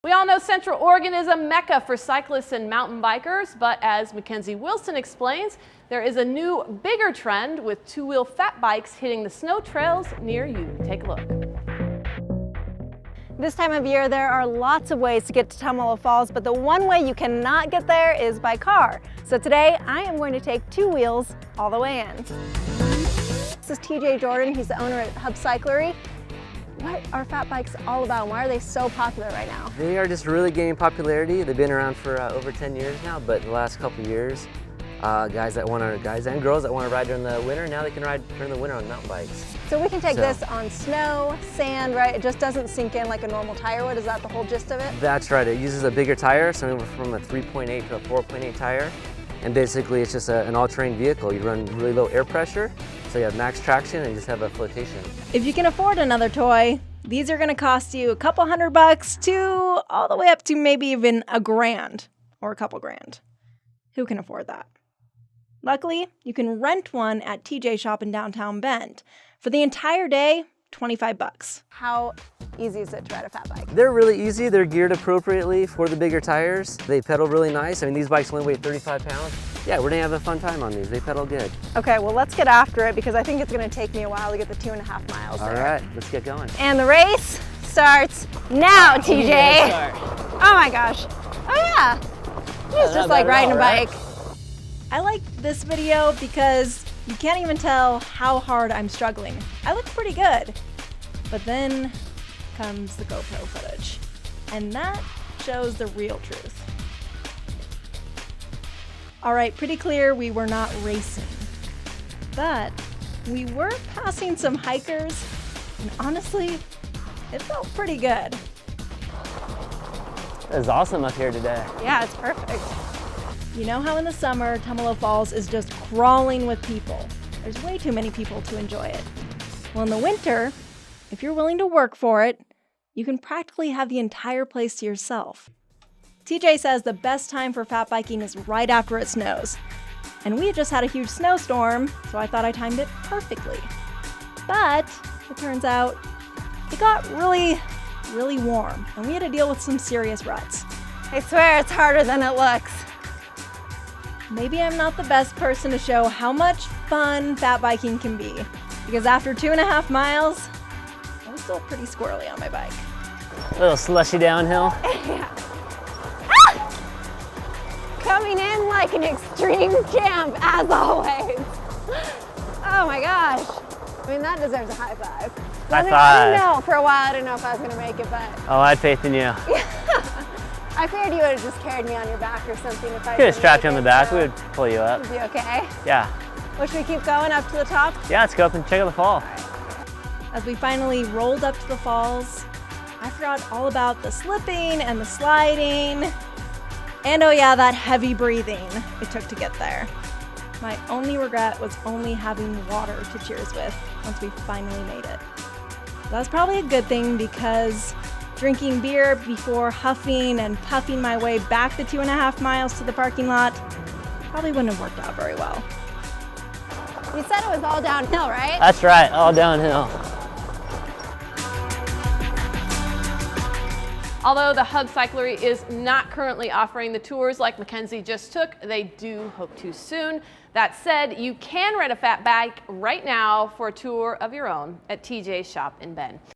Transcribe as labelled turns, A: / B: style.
A: We all know Central Oregon is a mecca for cyclists and mountain bikers, but as Mackenzie Wilson explains, there is a new, bigger trend with two-wheel fat bikes hitting the snow trails near you. Take a look.
B: This time of year, there are lots of ways to get to Tumalo Falls, but the one way you cannot get there is by car. So today, I am going to take two wheels all the way in. This is TJ Jordan. He's the owner at Hub Cyclery. What are fat bikes all about, and why are they so popular right now?
C: They are just really gaining popularity. They've been around for over 10 years now, but in the last couple of years, guys and girls that want to ride during the winter, now they can ride during the winter on mountain bikes.
B: So we can take this on snow, sand, right? It just doesn't sink in like a normal tire would. Is that the whole gist of it?
C: That's right. It uses a bigger tire, so we went from a 3.8 to a 4.8 tire. And basically it's just an all-terrain vehicle. You run really low air pressure, so you have max traction and you just have a flotation.
B: If you can afford another toy, these are gonna cost you a couple $100 to all the way up to maybe even $1,000 or a couple grand. Who can afford that? Luckily, you can rent one at TJ Shop in downtown Bend. For the entire day, $25. How easy is it to ride a fat bike?
C: They're really easy. They're geared appropriately for the bigger tires. They pedal really nice. I mean, these bikes only weigh 35 pounds. Yeah, we're gonna have a fun time on these. They pedal good.
B: Okay, well, let's get after it because I think it's gonna take me a while to get the 2.5 miles
C: All right, let's get going.
B: And the race starts now, TJ. Oh my gosh. Oh yeah. It's just like riding a bike. I like this video because you can't even tell how hard I'm struggling. I look pretty good. But then comes the GoPro footage. And that shows the real truth. All right, pretty clear we were not racing. But we were passing some hikers, and honestly, it felt pretty good.
C: It's awesome up here today.
B: Yeah, it's perfect. You know how in the summer, Tumalo Falls is just crawling with people. There's way too many people to enjoy it. Well, in the winter, if you're willing to work for it, you can practically have the entire place to yourself. TJ says the best time for fat biking is right after it snows. And we had just had a huge snowstorm, so I thought I timed it perfectly. But it turns out it got really, really warm, and we had to deal with some serious ruts. I swear it's harder than it looks. Maybe I'm not the best person to show how much fun fat biking can be, because after 2.5 miles, I was still pretty squirrely on my bike.
C: A little slushy downhill.
B: Yeah. Coming in like an extreme champ, as always. Oh my gosh. I mean, that deserves a high five.
C: High five.
B: I didn't know for a while, I didn't know if I was gonna make it, but.
C: Oh, I had faith in you.
B: I figured you would have just carried me on your back or something if I
C: could have strapped you on the back, we would pull you up.
B: Would be okay?
C: Yeah.
B: Well, should we keep going up to the top?
C: Yeah, let's go up and check out the fall.
B: As we finally rolled up to the falls, I forgot all about the slipping and the sliding. And oh yeah, that heavy breathing it took to get there. My only regret was only having water to cheers with once we finally made it. That was probably a good thing because drinking beer before huffing and puffing my way back the 2.5 miles to the parking lot probably wouldn't have worked out very well. You said it was all downhill, right?
C: That's right, all downhill.
A: Although the Hub Cyclery is not currently offering the tours like Mackenzie just took, they do hope to soon. That said, you can rent a fat bike right now for a tour of your own at TJ's Shop in Bend.